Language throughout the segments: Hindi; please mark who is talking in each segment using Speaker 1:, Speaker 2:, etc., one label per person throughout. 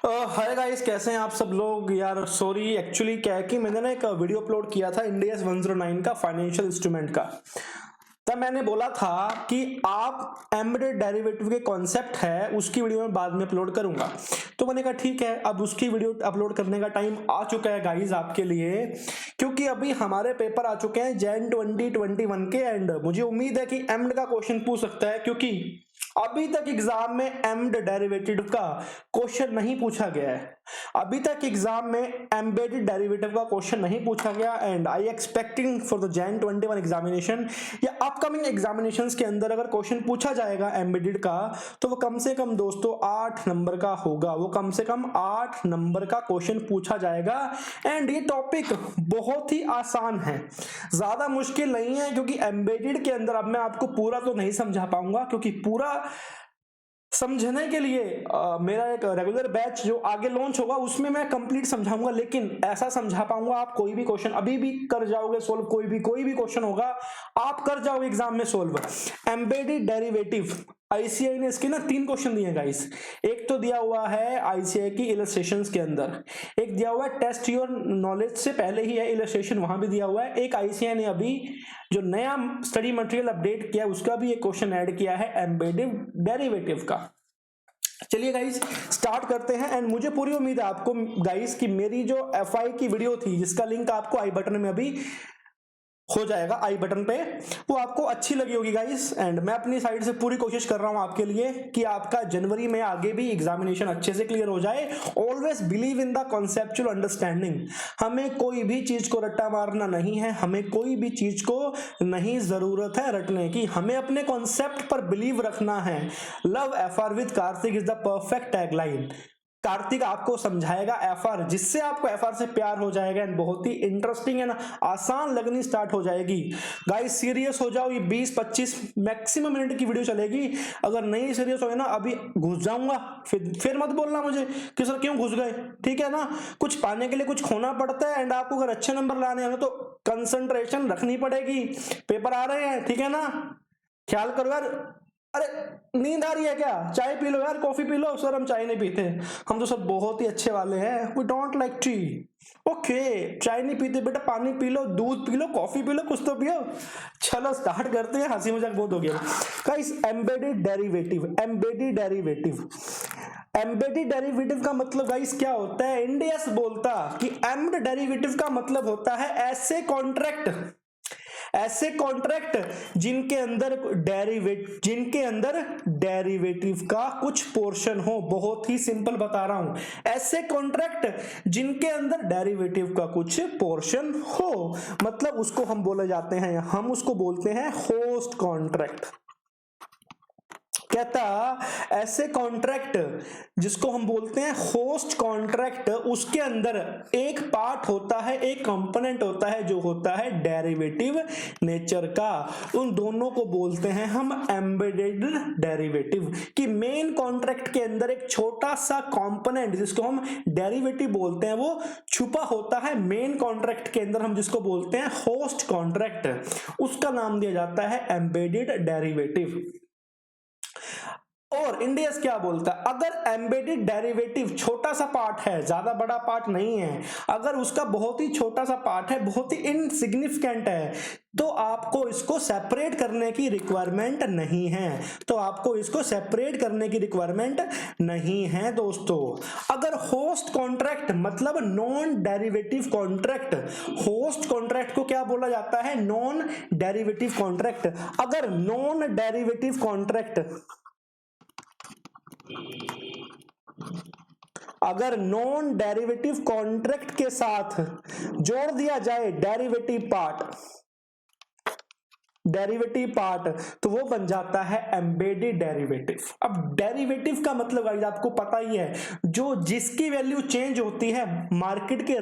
Speaker 1: हाय गाइस, कैसे हैं आप सब लोग। यार सॉरी, एक्चुअली क्या है कि मैंने ना एक वीडियो अपलोड किया था इंडिया 109 का फाइनेंशियल इंस्ट्रूमेंट का। तब मैंने बोला था कि आप एम्बेडेड डेरिवेटिव के कॉन्सेप्ट है उसकी वीडियो में बाद में अपलोड करूंगा। तो मैंने कहा ठीक है, अब उसकी वीडियो अपलोड करने का टाइम आ चुका है गाइस आपके लिए, क्योंकि अभी हमारे पेपर आ चुके हैं जैन 2021 के। एंड मुझे उम्मीद है कि एम्ड का क्वेश्चन पूछ सकता है, क्योंकि अभी तक एग्जाम में एम्ड डेरिवेटिव का क्वेश्चन नहीं पूछा गया है। अभी तक एग्जाम में एम्बेडेड डेरिवेटिव का क्वेश्चन नहीं पूछा गया। And I expecting for the Jain 21 examination या अपकमिंग एग्जामिनेशंस के अंदर अगर क्वेश्चन पूछा जाएगा एम्बेडेड का, तो वो कम से कम दोस्तों 8 नंबर का होगा। वो कम से कम 8 नंबर का क्वेश्चन पूछा जाएगा। एंड ये टॉपिक बहुत ही आसान है, ज्यादा मुश्किल नहीं है, क्योंकि एम्बेडेड के अंदर अब मैं आपको पूरा तो नहीं समझा पाऊंगा, क्योंकि पूरा समझने के लिए मेरा एक रेगुलर बैच जो आगे लॉन्च होगा उसमें मैं कंप्लीट समझाऊंगा। लेकिन ऐसा समझा पाऊंगा आप कोई भी क्वेश्चन अभी भी कर जाओगे सोल्व। कोई भी क्वेश्चन होगा आप कर जाओगे एग्जाम में सोल्व। एम्बेडेड डेरिवेटिव आईसीआई ने इसके ना 3 क्वेश्चन दिए गाइस। एक तो दिया हुआ है आईसीआई की इलस्ट्रेशंस के अंदर, एक दिया हुआ है टेस्ट योर नॉलेज से पहले ही है इलस्ट्रेशन, वहां भी दिया हुआ है। एक आईसीआई ने अभी जो नया स्टडी मटेरियल अपडेट किया उसका भी एक क्वेश्चन ऐड किया है एम्बेडेड डेरिवेटिव का। चलिए गाइस स्टार्ट करते हैं। एंड मुझे पूरी उम्मीद है आपको गाइस कि मेरी जो एफआई की वीडियो थी जिसका लिंक आपको आई बटन में अभी हो जाएगा, आई बटन पे, वो आपको अच्छी लगी होगी गाइस। एंड मैं अपनी साइड से पूरी कोशिश कर रहा हूं आपके लिए कि आपका जनवरी में आगे भी एग्जामिनेशन अच्छे से क्लियर हो जाए। Always believe in the conceptual understanding. हमें कोई भी चीज को रट्टा मारना नहीं है, हमें कोई भी चीज को नहीं जरूरत है रटने की, हमें अपने कॉन्सेप्ट पर बिलीव रखना है। Love FR with Kartik is the perfect tagline. Kartik आपको समझाएगा एफआर, जिससे आपको एफआर से प्यार हो जाएगा। एंड बहुत ही इंटरेस्टिंग है ना, आसान लगनी स्टार्ट हो जाएगी। गाइस सीरियस हो जाओ, ये 20-25 मैक्सिमम मिनट की वीडियो चलेगी। अगर नहीं सीरियस हो ना अभी घुस जाऊंगा, फिर मत बोलना मुझे कि सर क्यों घुस गए, ठीक है ना। कुछ पाने के लिए कुछ खोना पड़ता है। एंड आपको अगर अच्छे नंबर लाने हैं तो कंसंट्रेशन रखनी पड़ेगी, पेपर आ रहे हैं, ठीक है ना। ख्याल करो यार। अरे नींद आ रही है क्या? चाय पी लो यार, कॉफी पी लो। सर हम चाय नहीं पीते, हम तो सब बहुत ही अच्छे वाले हैं, we don't like tea. Okay, चाय नहीं पीते बेटा, पानी पी लो, दूध पी लो, कॉफी पी लो, कुछ तो पियो। चलो स्टार्ट करते हैं, हंसी मजाक बहुत हो गया। Guys embedded derivative, embedded derivative, embedded derivative का मतलब गाइस क्या होता है? इंडियस बोलता कि एम्बेडेड डेरिवेटिव का मतलब होता है ऐसे कॉन्ट्रैक्ट, ऐसे कॉन्ट्रैक्ट जिनके अंदर डेरिवेटिव का कुछ पोर्शन हो। बहुत ही सिंपल बता रहा हूं, ऐसे कॉन्ट्रैक्ट जिनके अंदर डेरिवेटिव का कुछ पोर्शन हो, मतलब उसको हम बोले जाते हैं, हम उसको बोलते हैं होस्ट कॉन्ट्रैक्ट। कहता ऐसे कॉन्ट्रैक्ट जिसको हम बोलते हैं होस्ट कॉन्ट्रैक्ट, उसके अंदर एक पार्ट होता है, एक कंपोनेंट होता है जो होता है डेरिवेटिव नेचर का। उन दोनों को बोलते हैं हम एम्बेडेड डेरिवेटिव। कि मेन कॉन्ट्रैक्ट के अंदर एक छोटा सा कंपोनेंट जिसको हम डेरिवेटिव बोलते हैं वो छुपा होता है मेन कॉन्ट्रैक्ट के अंदर, हम जिसको बोलते हैं होस्ट कॉन्ट्रैक्ट, उसका नाम दिया जाता है एम्बेडेड डेरिवेटिव। और इंडियस क्या बोलता है? अगर एम्बेडेड डेरिवेटिव छोटा सा पार्ट है, ज्यादा बड़ा पार्ट नहीं है, अगर उसका बहुत ही छोटा सा पार्ट है, बहुत ही इनसिग्निफिकेंट है, तो आपको इसको सेपरेट करने की रिक्वायरमेंट नहीं है। तो आपको इसको सेपरेट करने की रिक्वायरमेंट नहीं है दोस्तों। अगर होस्ट कॉन्ट्रैक्ट मतलब non derivative contract, host contract को क्या बोला जाता है? Non derivative contract. अगर नॉन डेरिवेटिव कॉन्ट्रैक्ट, अगर नॉन डेरिवेटिव कॉन्ट्रैक्ट के साथ जोड़ दिया जाए डेरिवेटिव पार्ट, तो वो बन जाता है एम्बेडेड डेरिवेटिव। अब डेरिवेटिव का मतलब गाइस आपको पता ही है, जो जिसकी वैल्यू चेंज होती है मार्केट के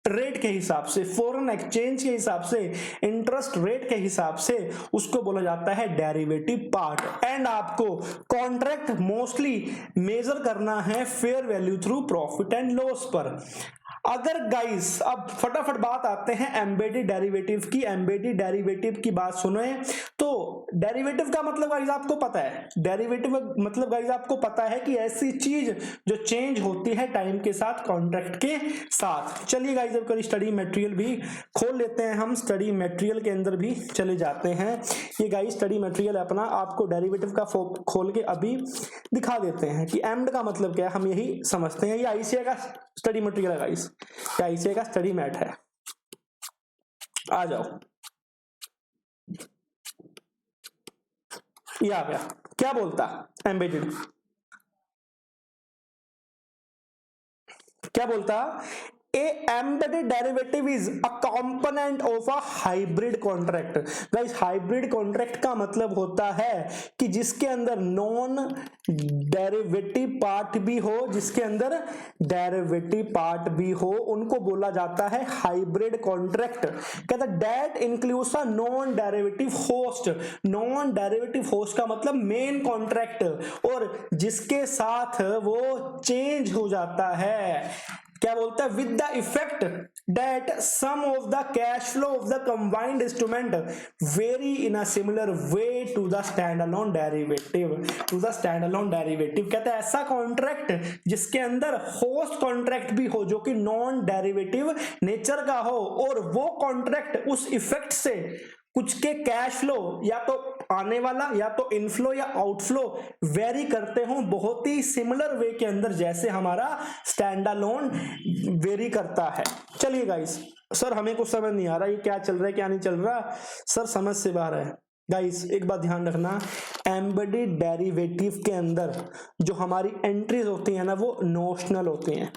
Speaker 1: रेट के हिसाब से, फॉरेन एक्सचेंज के हिसाब से, इंटरेस्ट रेट के हिसाब से, उसको बोला जाता है डेरिवेटिव पार्ट। एंड आपको कॉन्ट्रैक्ट मोस्टली मेजर करना है fair value through profit and loss पर। अगर गाइस अब फटाफट बात आते हैं एम्बेडेड डेरिवेटिव की। एम्बेडेड डेरिवेटिव की बात सुने तो डेरिवेटिव का मतलब गाइस आपको पता है, डेरिवेटिव मतलब गाइस आपको पता है कि ऐसी चीज जो चेंज होती है टाइम के साथ, कॉन्ट्रैक्ट के साथ। चलिए गाइस अब कल स्टडी मटेरियल भी खोल लेते हैं, हम स्टडी मटेरियल के अंदर भी चले जाते हैं। ये गाइस स्टडी मटेरियल अपना आपको डेरिवेटिव का खोल के अभी दिखा देते हैं कि एम्ड का मतलब क्या है, हम यही समझते हैं। ये आईसीआई का स्टडी मटेरियल है गाइस, ये आईसीआई का स्टडी मैट है। आ जाओ, ये आ गया। क्या बोलता एम्बेडेड, क्या बोलता, a embedded derivative is a component of a hybrid contract. Guys hybrid contract का मतलब होता है कि जिसके अंदर नॉन डेरिवेटिव पार्ट भी हो, जिसके अंदर डेरिवेटिव पार्ट भी हो, उनको बोला जाता है हाइब्रिड कॉन्ट्रैक्ट। कहता है that includes a non derivative host. Non derivative host का मतलब मेन कॉन्ट्रैक्ट, और जिसके साथ वो चेंज हो जाता है। क्या बोलता है, with the effect that some of the cash flow of the combined instrument vary in a similar way to the stand alone derivative, to the stand alone derivative. कहता है ऐसा कॉन्ट्रैक्ट जिसके अंदर होस्ट कॉन्ट्रैक्ट भी हो जो कि नॉन डेरिवेटिव नेचर का हो, और वो कॉन्ट्रैक्ट उस इफेक्ट से कुछ के कैश फ्लो या तो आने वाला या तो इनफ्लो या आउटफ्लो वेरी करते हो बहुत ही सिमिलर वे के अंदर, जैसे हमारा स्टैंड अलोन वेरी करता है। चलिए गाइस, सर हमें कुछ समझ नहीं आ रहा ये क्या चल रहा है क्या नहीं चल रहा, सर समझ से बाहर है। गाइस एक बात ध्यान रखना, एम्बेडेड डेरिवेटिव के अंदर जो हमारी एंट्रीज होती है ना वो नोशनल होती हैं।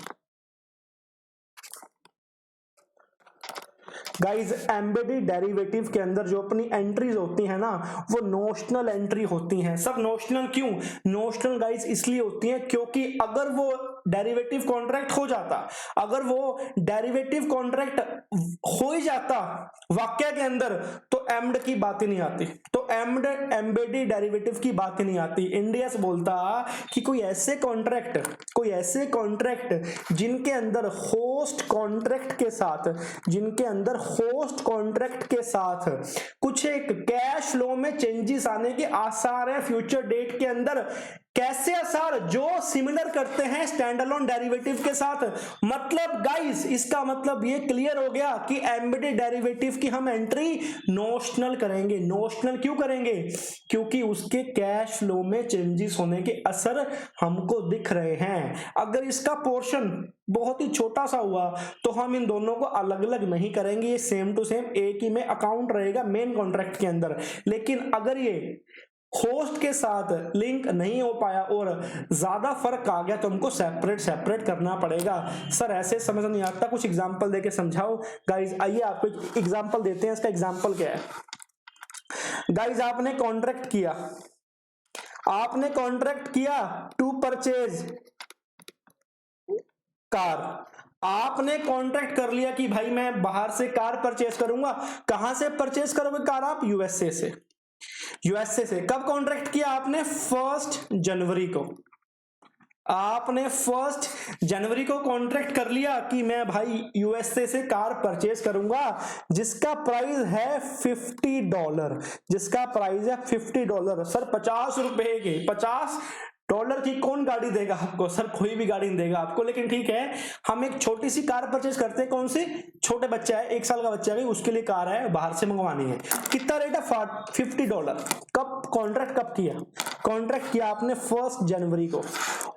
Speaker 1: गाइज एम्बेडेड डेरिवेटिव के अंदर जो अपनी एंट्रीज होती है ना वो नोशनल एंट्री होती हैं। सब नोशनल क्यों, नोशनल गाइज इसलिए होती हैं क्योंकि अगर वो डेरिवेटिव कॉन्ट्रैक्ट हो जाता, अगर वो डेरिवेटिव कॉन्ट्रैक्ट हो ही जाता वाक्य के अंदर, तो एम्ड की बात ही नहीं आती, तो एम्ड एम्बेडेड डेरिवेटिव की बात ही नहीं आती। इंडियस बोलता कि कोई ऐसे कॉन्ट्रैक्ट जिनके अंदर होस्ट कॉन्ट्रैक्ट के साथ, जिनके अंदर होस्ट कॉन्ट्रैक्ट के साथ कुछ एक कैश फ्लो में चेंजेस आने के आसार है फ्यूचर डेट के अंदर। कैसे आसार, जो सिमिलर करते हैं स्टैंड अलोन डेरिवेटिव के साथ। मतलब गाइस इसका मतलब ये क्लियर हो गया कि एम्बेडेड डेरिवेटिव की हम एंट्री नोशनल करेंगे। नोशनल क्यों करेंगे, क्योंकि उसके कैश फ्लो में चेंजेस होने के असर हमको दिख रहे हैं। अगर इसका पोर्शन बहुत ही छोटा सा हुआ तो हम इन दोनों को अलग अलग नहीं करेंगे, ये सेम टू सेम एक ही में अकाउंट रहेगा मेन कॉन्ट्रैक्ट के अंदर। लेकिन अगर ये होस्ट के साथ लिंक नहीं हो पाया और ज्यादा फर्क आ गया तो हमको सेपरेट करना पड़ेगा। सर ऐसे समझ नहीं आता, कुछ एग्जांपल देके समझाओ। गाइज आइए आपको एक एग्जांपल देते हैं। इसका एग्जांपल क्या है, गाइज आपने कॉन्ट्रैक्ट किया टू परचेज कार। आपने कॉन्ट्रैक्ट कर लिया कि भाई मैं बाहर से कार परचेज करूंगा। कहां से परचेज करोगे कार आप, यूएसए से। कब कॉन्ट्रैक्ट किया आपने, 1 जनवरी को। आपने 1 जनवरी को कॉन्ट्रैक्ट कर लिया कि मैं भाई यूएसए से कार परचेज करूंगा जिसका प्राइस है $50, जिसका प्राइस है $50। सर 50 रुपए के $50 की कौन गाड़ी देगा आपको, सर कोई भी गाड़ी नहीं देगा आपको। लेकिन ठीक है, हम एक छोटी सी कार परचेज करते हैं। कौन सी, छोटे बच्चा है, 1 साल का बच्चा है, उसके लिए कार है, बाहर से मंगवानी है। कितना रेट है, $50। कब कॉन्ट्रैक्ट कब किया, कॉन्ट्रैक्ट किया आपने 1 जनवरी को।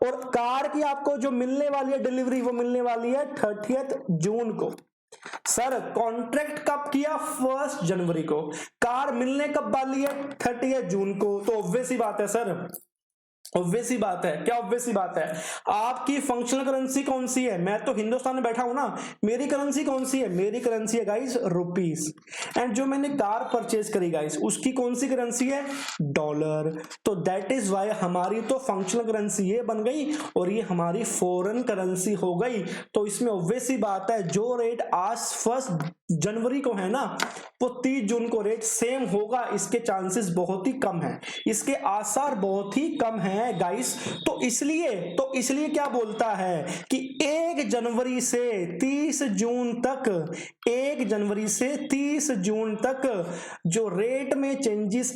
Speaker 1: और कार की आपको जो मिलने वाली है डिलीवरी, वो मिलने वाली है 30 जून को। सर कॉन्ट्रैक्ट कब किया, 1 जनवरी को। कार मिलने कब वाली है, 30 जून को। तो ऑब्वियस ही बात है सर, ऑब्वियस ही बात है। क्या ऑब्वियस ही बात है, आपकी फंक्शनल करेंसी कौन सी है, मैं तो हिंदुस्तान में बैठा हूं ना, मेरी करेंसी कौन सी है, मेरी करेंसी है गाइस रुपीस। एंड जो मैंने कार परचेज करी गाइस, उसकी कौन सी करेंसी है, डॉलर। तो दैट इज वाई हमारी तो फंक्शनल करेंसी ये बन गई और ये हमारी फॉरेन करेंसी हो गई। तो इसमें ऑब्वियस ही बात है, जो रेट आज 1 जनवरी को है ना, वो 30 जून को रेट सेम होगा, इसके चांसेस बहुत ही कम है, इसके आसार बहुत ही कम है गाइस। तो इसलिए क्या बोलता है कि 1 जनवरी से 30 जून तक, 1 जनवरी से 30 जून तक जो रेट में चेंजेस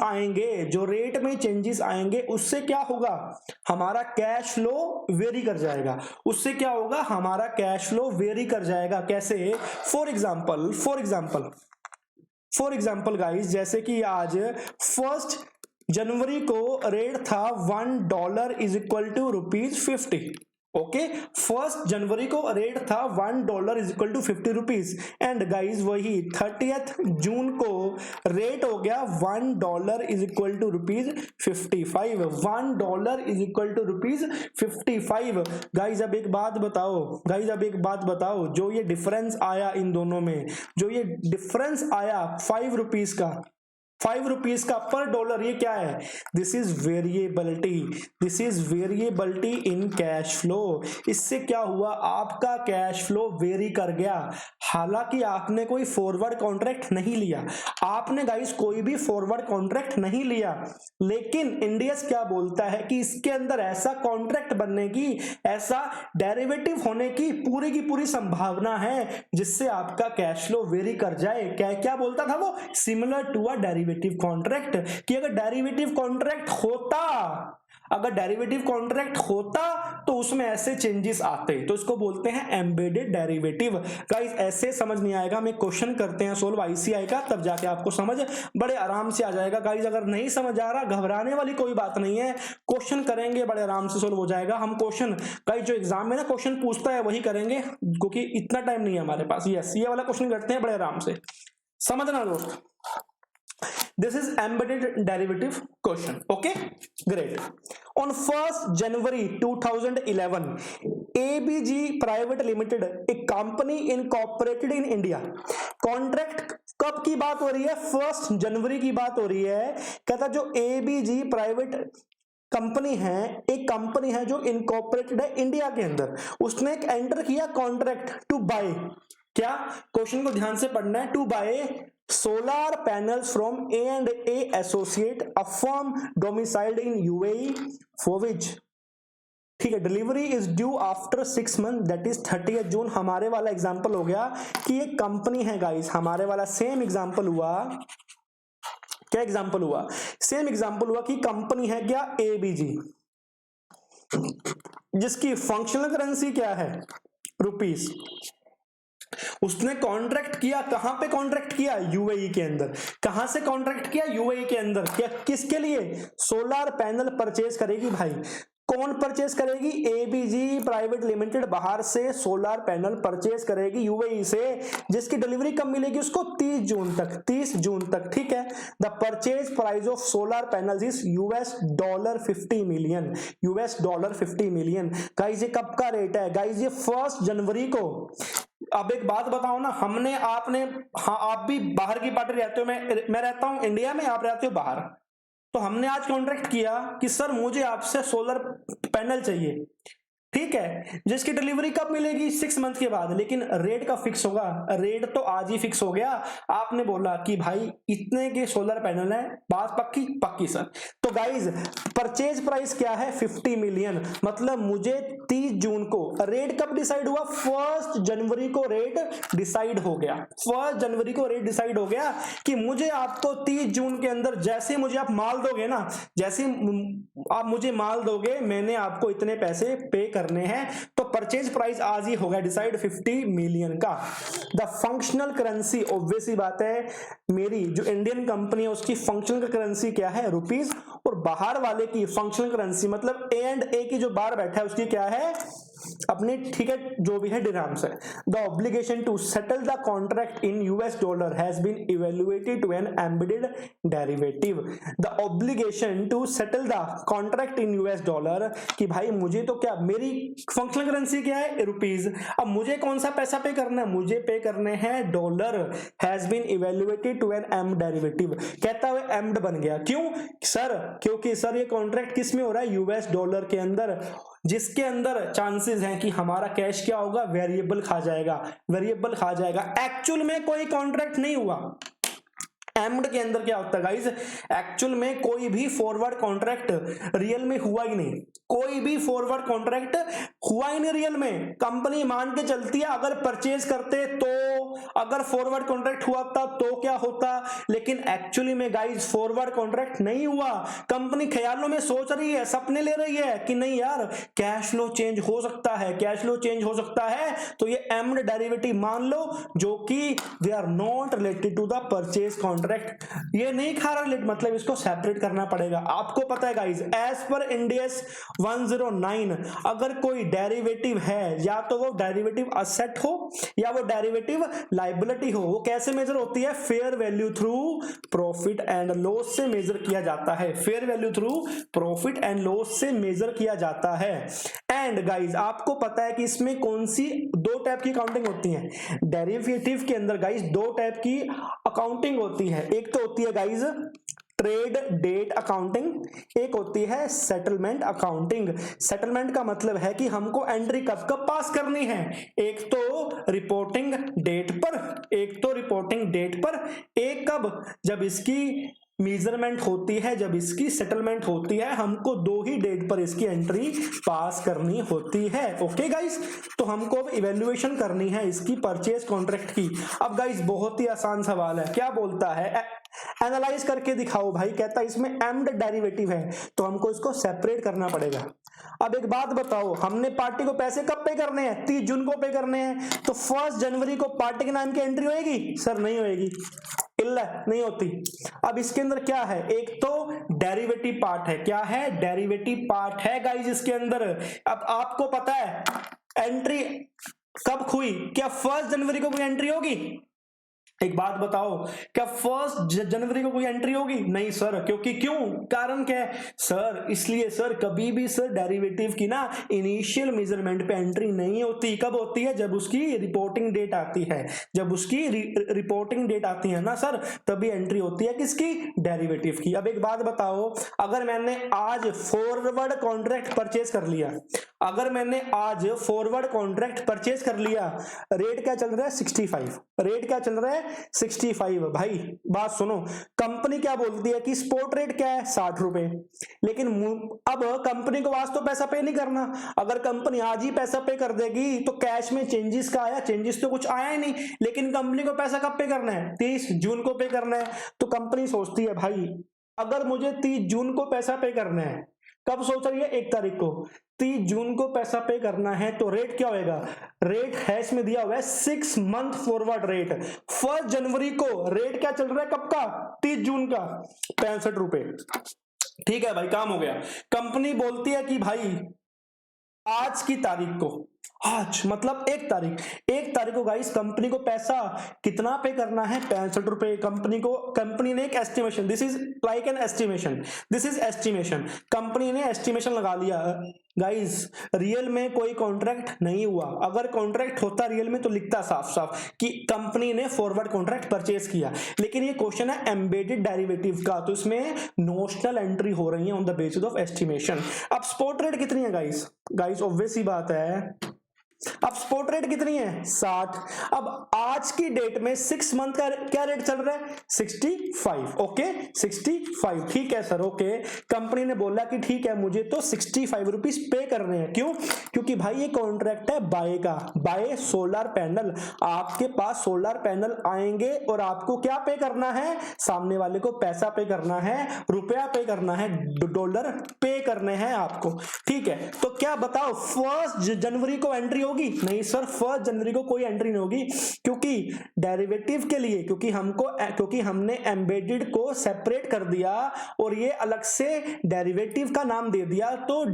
Speaker 1: आएंगे, उससे क्या होगा, हमारा कैश फ्लो वेरी कर जाएगा। उससे क्या होगा, हमारा कैश फ्लो वेरी कर जाएगा। कैसे? फॉर एग्जाम्पल गाइस, जैसे कि आज 1 जनवरी को रेट था $1 इज इक्वल टू ₹50। ओके, 1 जनवरी को रेट था $1 is equal to 50 rupees, and guys वही 30 जून को रेट हो गया $1 is equal to ₹55। $1 is equal to ₹55। Guys अब एक बात बताओ, जो ये डिफरेंस आया इन दोनों में, जो ये डिफरेंस आया 5 रुपीज का, 5 रुपीज का पर डॉलर, ये क्या है? This is variability in cash flow. इससे क्या हुआ, आपका कैश फ्लो वेरी कर गया। हालांकि आपने कोई फॉरवर्ड कॉन्ट्रैक्ट नहीं लिया, आपने गाइस कोई भी फॉरवर्ड कॉन्ट्रैक्ट नहीं लिया, लेकिन इंडियस क्या बोलता है कि इसके अंदर ऐसा कॉन्ट्रैक्ट बनने की, ऐसा डेरिवेटिव होने की पूरी संभावना है जिससे आपका कैश फ्लो वेरी कर जाए। क्या बोलता था वो? Similar to a derivative contract, कि अगर डेरिवेटिव कॉन्ट्रैक्ट होता तो उसमें ऐसे चेंजेस आते, तो इसको बोलते हैं एम्बेडेड डेरिवेटिव। गाइस ऐसे समझ नहीं आएगा, हम एक क्वेश्चन करते हैं सोल्व आईसीआई का, तब जाके आपको समझ बड़े आराम से आ जाएगा। गाइस अगर नहीं समझ आ रहा, घबराने वाली कोई बात नहीं है, क्वेश्चन करेंगे बड़े आराम से सोल्व हो जाएगा। हम क्वेश्चन गाइस जो एग्जाम में ना क्वेश्चन पूछता है वही करेंगे, क्योंकि इतना टाइम नहीं है हमारे पास। यस, ये वाला क्वेश्चन करते हैं बड़े आराम से, समझना दोस्त। This is embedded derivative question. Okay, great. On 1st January 2011, ABG Private Limited, a company incorporated in India, contract कब की बात हो रही है? 1 जनवरी की बात हो रही है। कहता जो ABG प्राइवेट कंपनी है, एक कंपनी है जो इनकॉर्पोरेटेड है इंडिया के अंदर, उसने एक एंटर किया कॉन्ट्रैक्ट टू बाय, क्या? क्वेश्चन को ध्यान से पढ़ना है। To buy solar panels from A&A Associate, a firm domiciled in UAE, for which, ठीक है, delivery is due after 6 month, that is 30 जून। हमारे वाला एग्जांपल हो गया कि ये कंपनी है गाइस, हमारे वाला सेम एग्जांपल हुआ। क्या एग्जांपल हुआ? सेम एग्जांपल हुआ कि कंपनी है क्या? एबीजी, जिसकी फंक्शनल करेंसी क्या है? रुपीस। उसने कॉन्ट्रैक्ट किया, कहां पे कॉन्ट्रैक्ट किया? यूएई के अंदर। कहां से कॉन्ट्रैक्ट किया? यूएई के अंदर। क्या, किसके लिए? सोलर पैनल परचेज करेगी भाई। कौन परचेज करेगी? एबीजी प्राइवेट लिमिटेड बाहर से सोलर पैनल परचेज करेगी यूएई से, जिसकी डिलीवरी कब मिलेगी उसको? 30 जून तक। ठीक है। The purchase price of solar panels is $50 million. Guys ये कब का रेट है? गाइस ये 1 जनवरी को। अब एक बात बताओ ना, हमने आपने, हाँ आप भी बाहर की पार्टी रहते हो, मैं रहता हूं इंडिया में, आप रहते हो बाहर, तो हमने आज कॉन्ट्रैक्ट किया कि सर मुझे आपसे सोलर पैनल चाहिए, ठीक है, जिसकी डिलीवरी कब मिलेगी? 6 मंथ के बाद, लेकिन रेट का फिक्स होगा, रेट तो आज ही फिक्स हो गया। आपने बोला कि भाई इतने के सोलर पैनल है, बात पक्की सर। तो गाइज परचेज प्राइस क्या है? 50 मिलियन। मतलब मुझे 30 जून को, रेट कब डिसाइड हुआ? 1 जनवरी को रेट डिसाइड हो गया। 1 जनवरी को रेट डिसाइड हो गया कि मुझे आपको 30 जून के अंदर, जैसे मुझे आप माल दोगे ना, जैसे आप मुझे माल दोगे, मैंने आपको इतने पैसे पे करने हैं, तो परचेज प्राइस आज ही होगा डिसाइड 50 मिलियन का। द फंक्शनल करेंसी, ऑब्वियस ही बात है, मेरी जो इंडियन कंपनी है उसकी फंक्शनल करेंसी क्या है? रुपीस। और बाहर वाले की फंक्शनल करेंसी, मतलब A&A की जो बाहर बैठा है उसकी क्या है? अपनी, ठीक है, जो भी है दिरहम्स है। The obligation to settle the contract in $, has been evaluated to an embedded derivative. The obligation to settle the contract in $, कि भाई मुझे तो क्या, मेरी फंक्शनल करेंसी क्या है? रुपीज। अब मुझे कौन सा पैसा पे करना है? मुझे पे करने हैं dollar. Has been evaluated to an em derivative. कहता हुआ एम्ड बन गया। क्यों सर? क्योंकि सर ये कॉन्ट्रैक्ट किस में हो रहा है? $, के अंदर। जिसके अंदर चांसेस हैं कि हमारा कैश क्या होगा, वेरिएबल खा जाएगा, वेरिएबल खा जाएगा। एक्चुअल में कोई कॉन्ट्रैक्ट नहीं हुआ। एम्ड के अंदर क्या होता है गाइस, एक्चुअल में कोई भी फॉरवर्ड कॉन्ट्रैक्ट रियल में हुआ ही नहीं, कोई भी फॉरवर्ड कॉन्ट्रैक्ट हुआ ही नहीं रियल में। कंपनी मान के चलती है अगर परचेज करते तो, अगर फॉरवर्ड कॉन्ट्रैक्ट हुआ था तो क्या होता, लेकिन एक्चुअली में गाइस फॉरवर्ड कॉन्ट्रैक्ट नहीं हुआ। कंपनी ख्यालों में सोच रही है, सपने ले रही है कि नहीं यार कैश फ्लो चेंज हो सकता है, कैश फ्लो चेंज हो सकता है, तो ये एम्ड डेरिवेटिव मान लो जो कि they are not related to the purchase contract, ये नहीं खा रहा रिलेट, मतलब इसको सेपरेट करना पड़ेगा। आपको पता है गाइस एज पर इंडियस 109 अगर कोई डेरिवेटिव है या तो वो डेरिवेटिव असेट हो या वो डेरिवेटिव लायबिलिटी हो, वो कैसे मेजर होती है, fair value through profit and loss से मेजर किया जाता है, fair value through profit and loss से मेजर किया जाता है। एंड गाइस आपको पता है कि इसमें कौन सी दो टाइप की अकाउंटिंग होती है, डेरिवेटिव के अंदर गाइस दो टाइप की अकाउंटिंग होती है, एक तो होती है गाइस ट्रेड डेट अकाउंटिंग, एक होती है सेटलमेंट अकाउंटिंग। सेटलमेंट का मतलब है कि हमको एंट्री कब कब पास करनी है, एक तो रिपोर्टिंग डेट पर, एक तो रिपोर्टिंग डेट पर, एक कब, जब इसकी मेजरमेंट होती है, जब इसकी सेटलमेंट होती है, हमको दो ही डेट पर इसकी एंट्री पास करनी होती है। ओके गाइस, तो हमको अब इवैल्यूएशन करनी है इसकी परचेज कॉन्ट्रैक्ट की। अब गाइस बहुत ही आसान सवाल है, क्या बोलता है, एनालाइज करके दिखाओ भाई, कहता है इसमें एम्ड डेरिवेटिव है तो हमको इसको सेपरेट करना पड़ेगा। अब एक बात बताओ, हमने पार्टी को पैसे कब पे करने हैं, 30 जून को पे करने हैं, तो 1 जनवरी को पार्टी के नाम की एंट्री होएगी, सर नहीं होएगी, इल्ला नहीं होती। अब इसके अंदर क्या है, एक तो डेरिवेटिव पार्ट है, क्या है, डेरिवेटिव पार्ट है गाइस इसके अंदर। अब आपको पता है एंट्री कब हुई, क्या 1 जनवरी को कोई एंट्री होगी, एक बात बताओ, क्या 1 जनवरी को कोई एंट्री होगी, नहीं सर, क्योंकि क्यों, कारण क्या है सर, इसलिए सर कभी भी सर डेरिवेटिव की ना इनिशियल मेजरमेंट पे एंट्री नहीं होती, कब होती है, जब उसकी रिपोर्टिंग डेट आती है, जब उसकी रिपोर्टिंग डेट आती है ना सर, तभी एंट्री होती है किसकी, डेरिवेटिव की। अब एक बात बताओ, अगर मैंने आज फॉरवर्ड कॉन्ट्रैक्ट परचेज कर लिया, अगर मैंने आज फॉरवर्ड कॉन्ट्रैक्ट परचेज कर लिया, रेट क्या चल रहा है 65, रेट क्या चल रहा है 65। भाई बात सुनो, कंपनी क्या बोलती है कि स्पॉट रेट क्या है 60 रुपए, लेकिन अब कंपनी को आज तो पैसा पे नहीं करना, अगर कंपनी आज ही पैसा पे कर देगी तो कैश में चेंजेस का आया, चेंजेस तो कुछ आया ही नहीं, लेकिन कंपनी को पैसा कब पे करना है, 30 जून को पे करना है। तो कंपनी सोचती है भाई अगर मुझे 30 जून को पैसा पे करना है, कब सोच रही है, 1 तारीख को, 30 जून को पैसा पे करना है, तो रेट क्या होएगा, रेट है इसमें दिया हुआ है 6 मंथ फॉरवर्ड रेट। 1 जनवरी को रेट क्या चल रहा है, कब का, 30 जून का, 65 रुपए। ठीक है भाई, काम हो गया। कंपनी बोलती है कि भाई आज की तारीख को, आज मतलब 1 तारीख, 1 तारीख को गाइस कंपनी को पैसा कितना पे करना है, 65 रुपए। कंपनी ने एक estimation, this is like an estimation, this is estimation, company ने एस्टिमेशन लगा लिया। गाइस रियल में कोई कॉन्ट्रैक्ट नहीं हुआ, अगर कॉन्ट्रैक्ट होता रियल में तो लिखता साफ साफ कि कंपनी ने फॉरवर्ड कॉन्ट्रैक्ट परचेज किया, लेकिन ये क्वेश्चन है एम्बेडेड डेरिवेटिव का, तो इसमें नोशनल एंट्री हो रही है on the basis of estimation. अब स्पॉट रेट कितनी है गाइस, गाइस ऑब्वियस ही बात है, अब स्पॉट रेट कितनी है 60। अब आज की डेट में 6 मंथ का क्या रेट चल रहा है 65, ओके 65, ठीक है सर, ओके। कंपनी ने बोला कि ठीक है मुझे तो 65 रुपीज पे करने हैं, क्यों, क्योंकि भाई ये कॉन्ट्रैक्ट है बाय का, बाय सोलर पैनल, आपके पास सोलर पैनल आएंगे और आपको क्या पे करना है, सामने वाले को पैसा पे करना है, रुपया पे करना है, डॉलर पे करने हैं आपको, ठीक है। तो क्या बताओ 1 जनवरी को एंट्री होगी, नहीं सर 1 जनवरी को कोई एंट्री नहीं होगी, क्योंकि डेरिवेटिव के लिए, क्योंकि हमने एम्बेडेड को सेपरेट कर दिया और ये अलग से डेरिवेटिव का नाम दे दिया, तो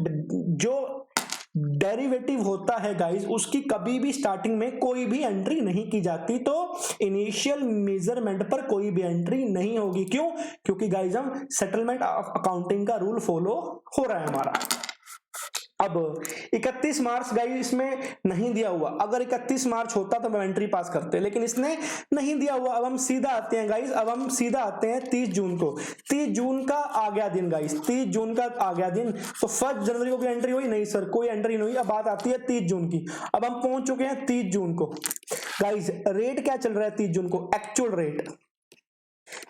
Speaker 1: जो डेरिवेटिव होता है गाइस उसकी कभी भी स्टार्टिंग में कोई भी एंट्री नहीं की जाती, तो इनिशियल मेजरमेंट पर कोई भी एंट्री नहीं होगी, क्यों, क्योंकि गाइस हम सेटलमेंट अकाउंटिंग का रूल फॉलो हो रहा है हमारा। अब 31 मार्च गाइस इसमें नहीं दिया हुआ, अगर 31 मार्च होता तो हम एंट्री पास करते, लेकिन इसने नहीं दिया हुआ। अब हम सीधा आते हैं गाइस, अब हम सीधा आते हैं 30 जून को। 30 जून का आ गया दिन गाइस, 30 जून का आ गया दिन, तो 1 जनवरी को कोई एंट्री हुई नहीं सर, कोई एंट्री नहीं हुई। अब बात आती है 30 जून की। अब हम पहुंच चुके हैं 30 जून को गाइस। रेट क्या चल रहा है 30 जून को? एक्चुअल रेट,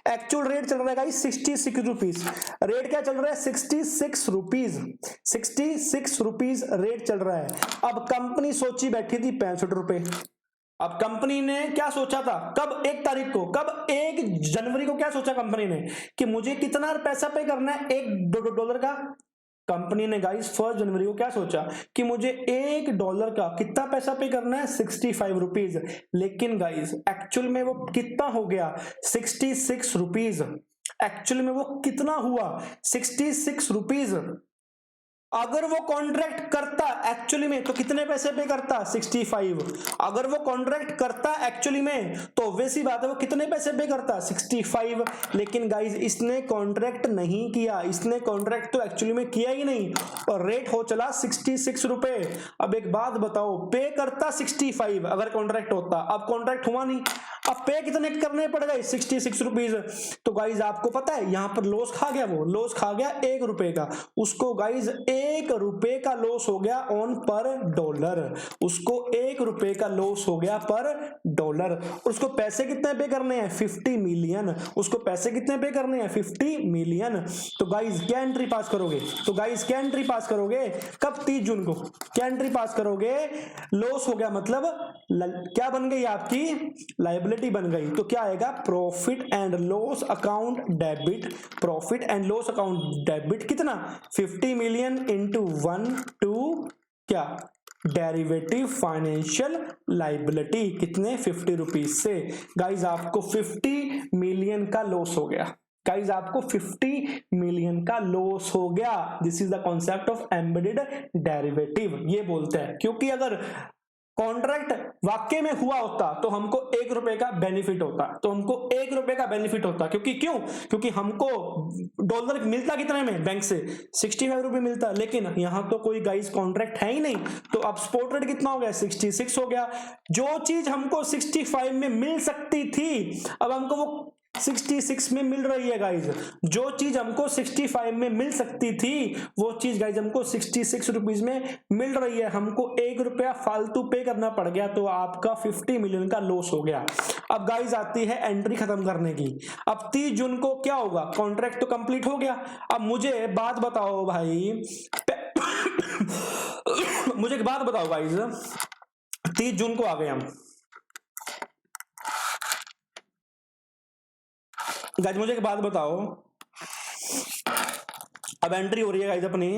Speaker 1: एक्चुअल रेट चल रहा है गाइस 66 रुपीज। रेट क्या चल रहा है? 66 रुपीज, 66 रुपीज रेट चल रहा है। अब कंपनी सोची बैठी थी 65 रुपए। अब कंपनी ने क्या सोचा था? कब? 1 तारीख को, कब? 1 जनवरी को क्या सोचा कंपनी ने कि मुझे कितना पैसा पे करना है $1 का। कंपनी ने गाइस 1 जनवरी को क्या सोचा कि मुझे $1 का कितना पैसा पे करना है? 65 रुपीज। लेकिन गाइस एक्चुअल में वो कितना हो गया? 66 रुपीज। एक्चुअल में वो कितना हुआ? 66 रुपीज। अगर वो कॉन्ट्रैक्ट करता एक्चुअली में तो कितने पैसे पे करता? 65। अगर वो कॉन्ट्रैक्ट करता एक्चुअली में तो वैसी बात है वो कितने पैसे पे करता? 65। लेकिन गाइज इसने कॉन्ट्रैक्ट नहीं किया, इसने कॉन्ट्रैक्ट तो एक्चुअली में किया ही नहीं और रेट हो चला 66 रुपए। अब एक बात बताओ, पे करता 65 अगर कॉन्ट्रैक्ट होता, अब कॉन्ट्रैक्ट हुआ नहीं, अब पे कितने करने पड़ गए? 66 रुपीज। तो गाइज आपको पता है यहां पर लॉस खा गया, वो लॉस खा गया $1 का। उसको गाइज $1 का लॉस हो गया ऑन पर डॉलर, उसको $1 का लॉस हो गया पर डॉलर। और उसको पैसे कितने पे करने हैं? 50 मिलियन। उसको पैसे कितने पे करने हैं? 50 मिलियन। तो गाइज क्या एंट्री पास करोगे? तो गाइज क्या एंट्री पास करोगे? कब? 30 जून को। क्या एंट्री पास करोगे? लॉस हो गया मतलब क्या बन गई आपकी? लायबिलिटी बन गई। तो क्या आएगा? Profit and loss account debit. Profit and loss account debit कितना? 50 मिलियन इंटू 1 टू क्या? Derivative financial liability. कितने? 50 रुपीज से। गाइज आपको 50 मिलियन का लॉस हो गया। गाइज आपको 50 मिलियन का लॉस हो गया। This is the concept of embedded derivative. ये बोलते हैं क्योंकि अगर कॉन्ट्रैक्ट वाकई में हुआ होता तो हमको $1 का बेनिफिट होता, तो हमको $1 का बेनिफिट होता। क्योंकि क्यों? क्योंकि हमको डॉलर मिलता कितने में? बैंक से 65 रुपए मिलता। लेकिन यहां तो कोई गाइस कॉन्ट्रैक्ट है ही नहीं, तो अब स्पॉट रेट कितना हो गया? 66 हो गया। जो चीज हमको 65 में मिल सकती थी अब हमको वो 66 में मिल रही है गाइज। जो चीज हमको 65 में मिल सकती थी वो चीज गाइज हमको 66 रुपीज में मिल रही है। हमको $1 फालतू पे करना पड़ गया, तो आपका 50 मिलियन का लॉस हो गया। अब गाइज आती है एंट्री खत्म करने की। अब 30 जून को क्या होगा? कॉन्ट्रैक्ट तो कंप्लीट हो गया। अब मुझे बात बताओ भाई मुझे एक बात बताओ गाइज, 30 जून को आ गए हम गाइज, मुझे एक बात बताओ, अब एंट्री हो रही है गाइज अपनी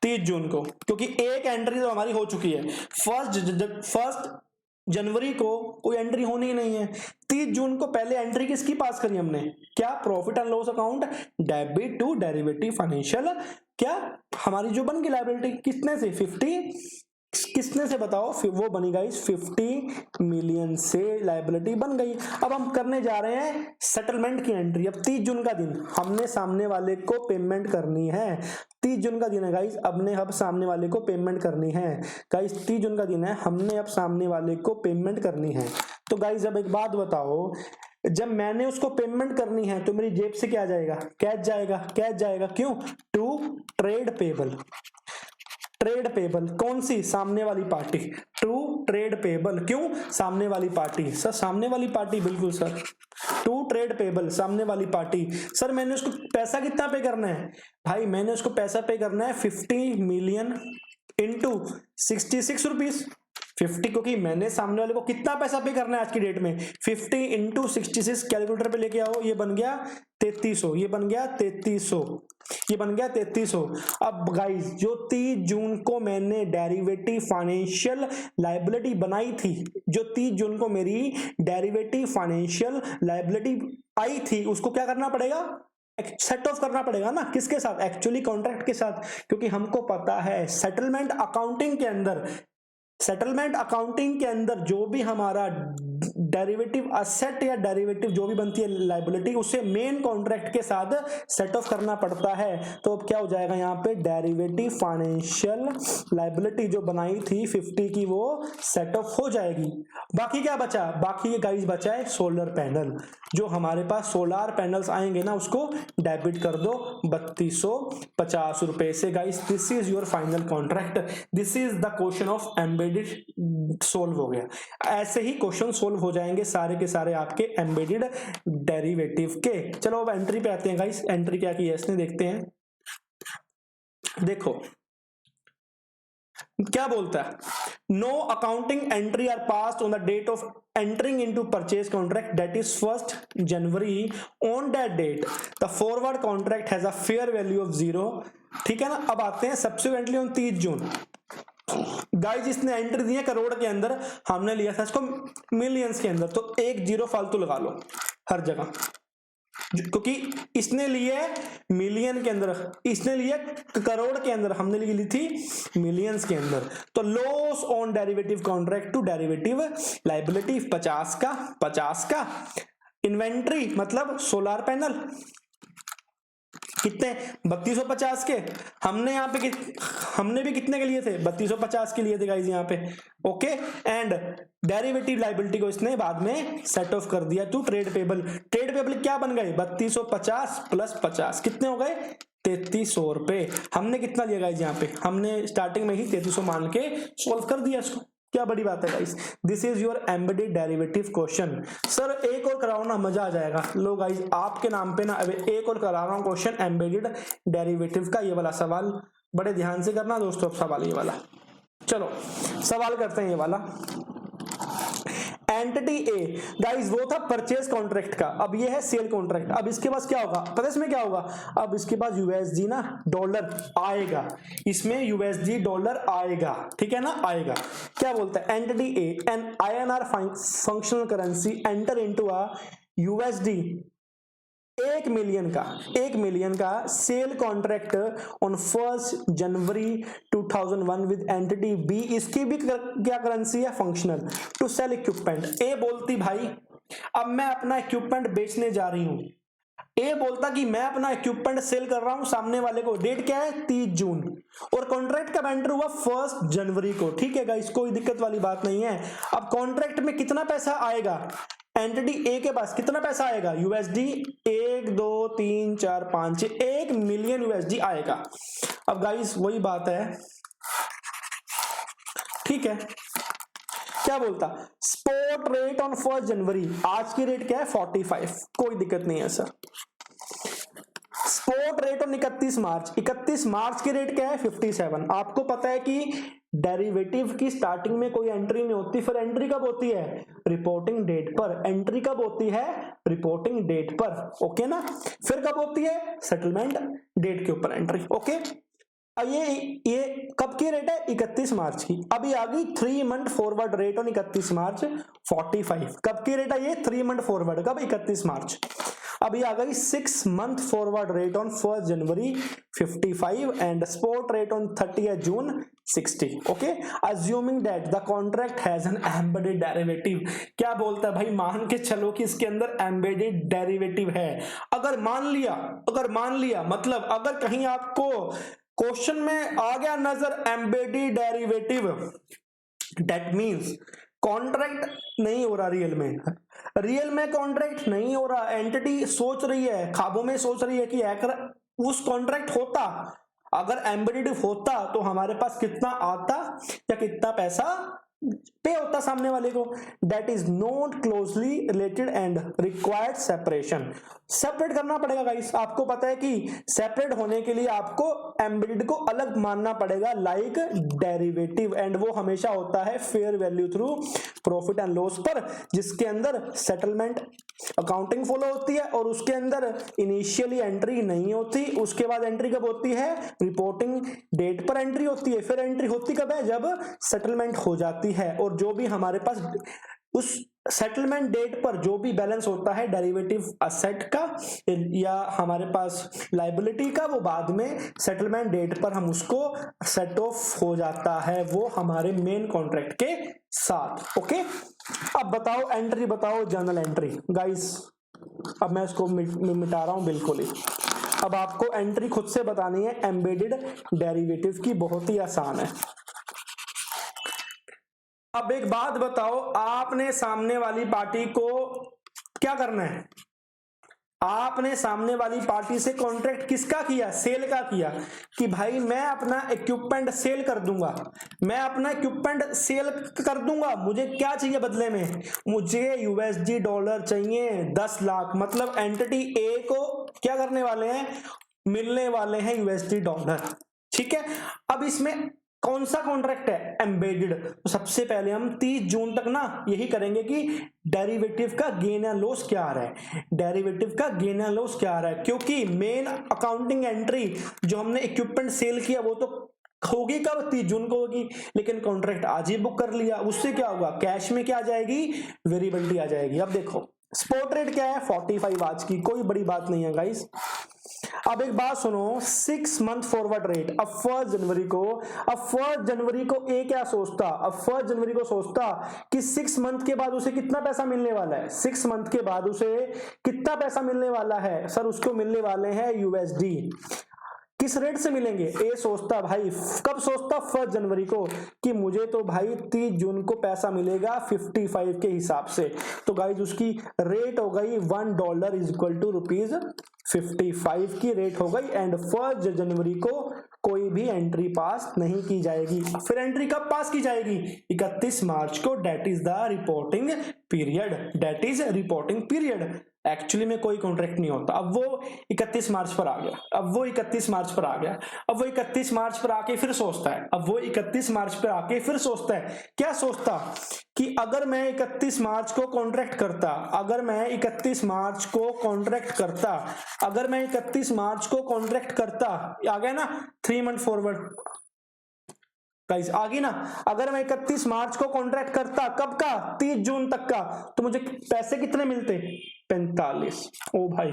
Speaker 1: 30 जून को, क्योंकि एक एंट्री तो हमारी हो चुकी है। फर्स्ट जनवरी को कोई एंट्री होनी ही नहीं है। 30 जून को पहले एंट्री किसकी पास करी हमने? क्या? Profit and loss account debit to derivative financial, क्या हमारी जो बन गई लायबिलिटी कितने से? 50। किसने से बताओ? वो बनी गाइस 50 मिलियन से लायबिलिटी बन गई। अब हम करने जा रहे हैं सेटलमेंट की एंट्री। अब 30 जून का दिन हमने सामने वाले को पेमेंट करनी है। 30 जून का दिन है गाइस, हमने अब सामने वाले को पेमेंट करनी है। गाइस 30 जून का दिन है, हमने अब सामने वाले को पेमेंट करनी है। तो गाइस अब एक बात बताओ, जब मैंने उसको पेमेंट करनी है तो मेरी जेब से क्या जाएगा? कैश जाएगा। कैश जाएगा क्यों? To trade payable. Trade payable कौन सी? सामने वाली पार्टी। टू ट्रेड पेबल क्यों? सामने वाली पार्टी। सर सामने वाली पार्टी, बिल्कुल सर। टू ट्रेड पेबल सामने वाली पार्टी। सर मैंने उसको पैसा कितना पे करना है? भाई मैंने उसको पैसा पे करना है 50 मिलियन इंटू 66 रुपीज। 50, क्योंकि मैंने सामने वाले को कितना पैसा पे करना है आज की डेट में? 50 इंटू 66। कैलकुलेटर पे लेके आओ। ये बन गया 3300, ये बन गया 3300, ये बन गया 3300। अब गाइस जो 30 जून को मैंने डेरिवेटिव फाइनेंशियल लायबिलिटी बनाई थी, जो 30 जून को मेरी डेरिवेटिव फाइनेंशियल लायबिलिटी आई थी, उसको क्या करना पड़ेगा? सेट ऑफ करना पड़ेगा ना। किसके साथ? एक्चुअली कॉन्ट्रैक्ट के साथ। क्योंकि हमको पता है सेटलमेंट अकाउंटिंग के अंदर, सेटलमेंट अकाउंटिंग के अंदर जो भी हमारा डेरिवेटिव असेट या डेरिवेटिव जो भी बनती है लाइबिलिटी, उसे मेन कॉन्ट्रैक्ट के साथ सेट ऑफ करना पड़ता है। तो अब क्या हो जाएगा यहाँ पे, डेरिवेटिव फाइनेंशियल लाइबिलिटी जो बनाई थी 50 की वो सेट ऑफ हो जाएगी। बाकी क्या बचा, बाकी ये गाइस बचा है सोलर पैनल। जो हमारे पास सोलर पैनल्स आएंगे ना उसको डेबिट कर दो 3250 रुपए से। Guys this is your final contract, this is the question of embedded solve हो गया। ऐसे ही क्वेश्चन सोल्व हो जाएंगे सारे के सारे आपके एम्बेडेड डेरिवेटिव के। चलो अब एंट्री पे आते हैं गाइस, एंट्री क्या की है इसने देखते हैं। देखो क्या बोलता है, no accounting entry are passed on the date of entering into purchase contract that is 1 January. On that date the forward contract has a fair value of 0। ठीक है ना। अब आते हैं सब्सिक्वेंटली ऑन 30 जून। गाइस इसने एंट्री दी है करोड़ के अंदर, हमने लिया था इसको मिलियंस के अंदर, तो एक जीरो फालतू लगा लो हर जगह, क्योंकि इसने लिए मिलियन के अंदर, इसने लिए करोड़ के अंदर, हमने ली थी मिलियंस के अंदर। तो loss on derivative contract to derivative liability 50 का। इन्वेंट्री मतलब सोलर पैनल कितने, 3250 के। हमने यहाँ पे हमने भी कितने के लिए थे, 3250 के लिए थे गाइस यहाँ पे। ओके, एंड डेरिवेटिव लाइबिलिटी को इसने बाद में सेट ऑफ कर दिया to trade payable. Trade payable क्या बन गए, 3250 प्लस 50 कितने हो गए, 3300 रुपए। हमने कितना लिया गाइस यहाँ पे, हमने स्टार्टिंग में ही 3300 मान के सोल्व कर दिया इसको। क्या बड़ी बात है guys, this is your embedded derivative question. Sir एक और कराओ ना, मजा आ जाएगा। लो गाइस आपके नाम पे ना अब एक और करा रहा हूं क्वेश्चन एम्बेडेड डेरिवेटिव का। ये वाला सवाल बड़े ध्यान से करना दोस्तों, सवाल ये वाला। चलो सवाल करते हैं ये वाला। एंटिटी ए गाइस वो था परचेज कॉन्ट्रैक्ट का, अब ये है सेल कॉन्ट्रैक्ट। अब इसके पास क्या होगा पता है, इसमें क्या होगा, अब इसके पास यूएसडी ना डॉलर आएगा, इसमें यूएसडी डॉलर आएगा, ठीक है ना, आएगा। क्या बोलता है, entity A an INR functional currency enter into a USD 1 million का sale contract on 1 January 2001 with entity B. इसकी भी क्या करेंसी है, functional, to sell equipment. A बोलती भाई अब मैं अपना इक्विपमेंट बेचने जा रही हूं, ए बोलता कि मैं अपना इक्विपमेंट सेल कर रहा हूं सामने वाले को। डेट क्या है, 30 जून, और कॉन्ट्रैक्ट का एंटर हुआ 1 जनवरी को। ठीक है गाइस, कोई दिक्कत वाली बात नहीं है। अब कॉन्ट्रैक्ट में कितना पैसा आएगा, एंटिटी ए के पास कितना पैसा आएगा, यूएसडी 1 2 3 4 5 6 1 मिलियन यूएसडी आएगा। अब गाइस वही बात है, ठीक है। क्या बोलता, स्पॉट रेट ऑन 1 जनवरी, आज की रेट क्या है 45, कोई दिक्कत नहीं है सर। स्पॉट रेट ऑन 31 मार्च की रेट क्या है 57। आपको पता है कि डेरिवेटिव की स्टार्टिंग में कोई एंट्री नहीं होती, फिर एंट्री कब होती है, रिपोर्टिंग डेट पर। एंट्री कब होती है, रिपोर्टिंग डेट पर, ओके ना। फिर कब होती है, सेटलमेंट डेट के ऊपर एंट्री, ओके। ये कब की रेट है, 31 मार्च की। अभी आ गई 3 मंथ फॉरवर्ड रेट ऑन 31 मार्च 45। कब की रेट है ये, 3 मंथ फॉरवर्ड, कब, 31 मार्च। अभी आ गई 6 month forward rate on 1 January 55 and spot rate on 30 June 60। Okay, assuming that the contract has an embedded derivative. क्या बोलता है भाई, मान के चलो कि इसके अंदर एम्बेडेड डेरिवेटिव है। अगर मान लिया मतलब अगर कहीं आपको क्वेश्चन में आ गया नजर embedded derivative, that means contract नहीं हो रहा रियल में कॉन्ट्रैक्ट नहीं हो रहा। एंटिटी सोच रही है, ख्वाबों में सोच रही है कि अगर उस कॉन्ट्रैक्ट होता, अगर एम्बेडेड होता तो हमारे पास कितना आता या कितना पैसा पे होता सामने वाले को। That is not closely related and required separation. Separate करना पड़ेगा गाइस, आपको पता है कि सेपरेट होने के लिए आपको एम्बेडेड को अलग मानना पड़ेगा लाइक डेरिवेटिव, एंड वो हमेशा होता है fair value through profit and loss पर, जिसके अंदर सेटलमेंट अकाउंटिंग फॉलो होती है और उसके अंदर इनिशियली एंट्री नहीं होती। उसके बाद एंट्री कब होती है, रिपोर्टिंग डेट पर एंट्री होती है। फिर एंट्री होती कब है, जब सेटलमेंट हो जाती है। और जो भी हमारे पास उस सेटलमेंट डेट पर जो भी बैलेंस होता है डेरिवेटिव असेट का या हमारे पास लायबिलिटी का, वो बाद में सेटलमेंट डेट पर हम उसको सेट ऑफ हो जाता है, वो हमारे मेन कॉन्ट्रैक्ट के साथ। ओके, अब बताओ एंट्री, बताओ जर्नल एंट्री गाइस। अब मैं इसको मिटा रहा हूं बिल्कुल ही। अब आपको एंट्री खुद से बतानी है एम्बेडेड डेरिवेटिव की, बहुत ही आसान है। अब एक बात बताओ, आपने सामने वाली पार्टी को क्या करना है? आपने सामने वाली पार्टी से कॉन्ट्रैक्ट किसका किया? सेल का किया, कि भाई मैं अपना इक्विपमेंट सेल कर दूंगा, मैं अपना इक्विपमेंट सेल कर दूंगा, मुझे क्या चाहिए बदले में? मुझे यूएसडी डॉलर चाहिए 10 लाख। मतलब एंटिटी ए को क्या करने वाले हैं? मिलने वाले हैं यूएसडी डॉलर। ठीक है, अब इसमें कौन सा कॉन्ट्रैक्ट है? एम्बेडेड। तो सबसे पहले हम 30 जून तक ना यही करेंगे कि डेरिवेटिव का गेन या लॉस क्या आ रहा है, डेरिवेटिव का गेन या लॉस क्या आ रहा है, क्योंकि मेन अकाउंटिंग एंट्री जो हमने इक्विपमेंट सेल किया वो तो होगी कब? 30 जून को होगी, लेकिन कॉन्ट्रैक्ट आज ही बुक कर लिया, उससे क्या होगा? कैश में क्या आ जाएगी? वेरिएबिलिटी आ जाएगी। अब देखो स्पॉट रेट क्या है? 45 आज की, कोई बड़ी बात नहीं है गाइस। अब एक बात सुनो, 6 मंथ फॉरवर्ड रेट। अब 1 जनवरी को ए क्या सोचता? अब 1 जनवरी को सोचता कि 6 मंथ के बाद उसे कितना पैसा मिलने वाला है? 6 मंथ के बाद उसे कितना पैसा मिलने वाला है? सर उसको मिलने वाले हैं यूएसडी। किस रेट से मिलेंगे? ए सोचता भाई, कब सोचता? 1 जनवरी को, कि मुझे तो भाई 30 जून को पैसा मिलेगा 55 के हिसाब से। तो गाइज उसकी रेट हो गई $1 इज इक्वल टू ₹55 की रेट हो गई। एंड 1 जनवरी को कोई भी एंट्री पास नहीं की जाएगी। फिर एंट्री कब पास की जाएगी? 31 मार्च को, date is the reporting period, date is reporting period. Actually में कोई कॉन्ट्रैक्ट नहीं होता। अब वो 31 मार्च पर आ गया, अब वो 31 मार्च पर आ गया, अब वो 31 मार्च पर आके फिर सोचता है, अब वो 31 मार्च पर आके फिर सोचता है, क्या सोचता? कि अगर मैं 31 मार्च को कॉन्ट्रैक्ट करता, अगर मैं 31 मार्च को कॉन्ट्रैक्ट करता, अगर मैं 31 मार्च को कॉन्ट्रैक्ट करता, आ गया ना 3 मंथ फॉरवर्ड गाइस, आ गई ना। अगर मैं 31 मार्च को कॉन्ट्रैक्ट करता, कब का? 30 जून तक का, तो मुझे पैसे कितने मिलते? 45। ओ भाई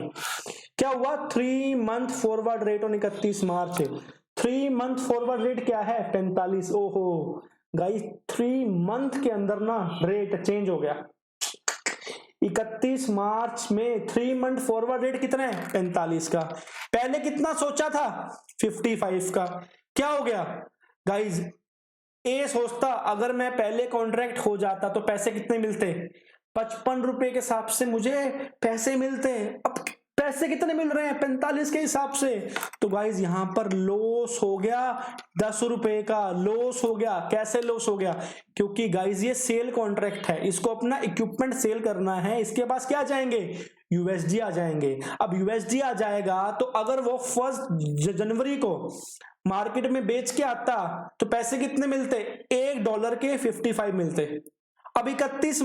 Speaker 1: क्या हुआ? 3 month forward rate on 31 March, 3 month forward rate क्या है? 45। ओहो गाइस, 3 मंथ के अंदर ना रेट चेंज हो गया। 31 मार्च में 3 मंथ फॉरवर्ड रेट कितना है? 45 का। पहले कितना सोचा था? 55 का। क्या हो गया गाइस? ए सोचता अगर मैं पहले कॉन्ट्रैक्ट हो जाता तो पैसे कितने मिलते? 55 रुपए के हिसाब से मुझे पैसे मिलते। अब पैसे कितने मिल रहे हैं? 45 के हिसाब से। तो गाइज यहां पर लॉस हो गया 10 रुपए का, लॉस हो गया। कैसे लॉस हो गया? क्योंकि गाइज ये सेल कॉन्ट्रैक्ट है, इसको अपना इक्विपमेंट सेल करना है, इसके पास क्या आ जाएंगे? यूएसडी आ जाएंगे। अब यूएसडी आ जाएगा तो अगर वो 1 जनवरी को मार्केट में बेच के आता तो पैसे कितने मिलते? $1 के 55 मिलते। अब 31